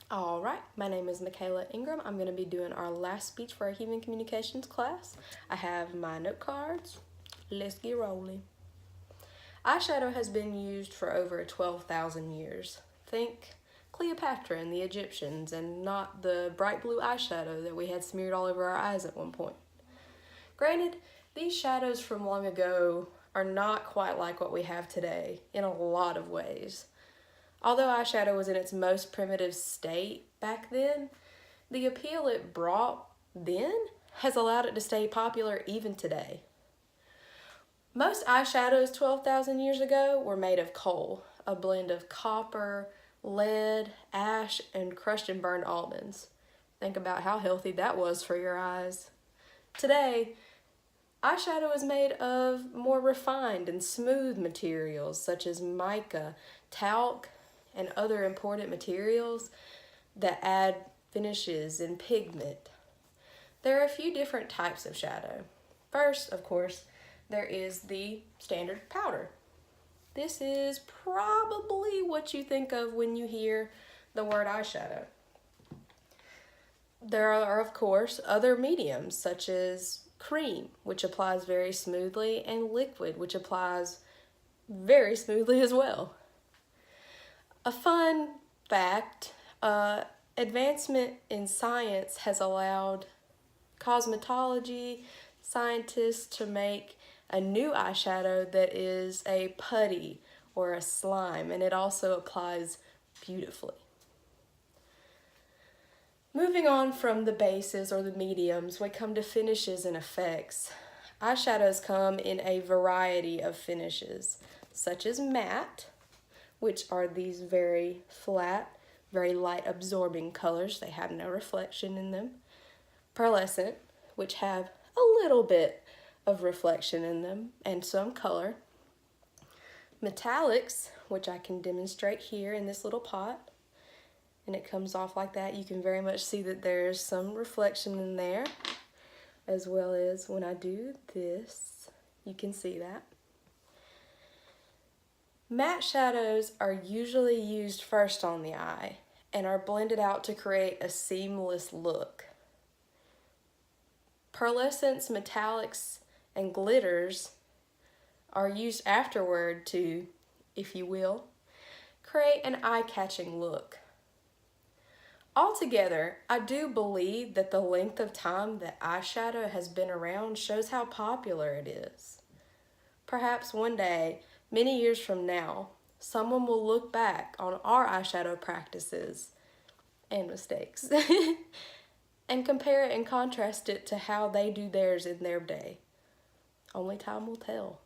All right, my name is Michaela Ingram. I'm going to be doing our last speech for our Human Communications class. I have my note cards. Let's get rolling. Eyeshadow has been used for over 12,000 years. Think Cleopatra and the Egyptians, and not the bright blue eyeshadow that we had smeared all over our eyes at one point. Granted, these shadows from long ago are not quite like what we have today in a lot of ways. Although eyeshadow was in its most primitive state back then, the appeal it brought then has allowed it to stay popular even today. Most eyeshadows 12,000 years ago were made of coal, a blend of copper, lead, ash, and crushed and burned almonds. Think about how healthy that was for your eyes. Today, eyeshadow is made of more refined and smooth materials such as mica, talc, and other important materials that add finishes and pigment. There are a few different types of shadow. First, of course, there is the standard powder. This is probably what you think of when you hear the word eyeshadow. There are, of course, other mediums such as cream, which applies very smoothly, and liquid, which applies very smoothly as well. A fun fact, advancement in science has allowed cosmetology scientists to make a new eyeshadow that is a putty or a slime, and it also applies beautifully. Moving on from the bases or the mediums, we come to finishes and effects. Eyeshadows come in a variety of finishes, such as matte, which are these very flat, very light absorbing colors. They have no reflection in them. Pearlescent, which have a little bit of reflection in them and some color. Metallics, which I can demonstrate here in this little pot. And it comes off like that. You can very much see that there's some reflection in there, as well as when I do this, you can see that. Matte shadows are usually used first on the eye and are blended out to create a seamless look. Pearlescents, metallics, and glitters are used afterward to, if you will, create an eye-catching look. Altogether, I do believe that the length of time that eyeshadow has been around shows how popular it is. Perhaps one day, many years from now, someone will look back on our eyeshadow practices and mistakes and compare it and contrast it to how they do theirs in their day. Only time will tell.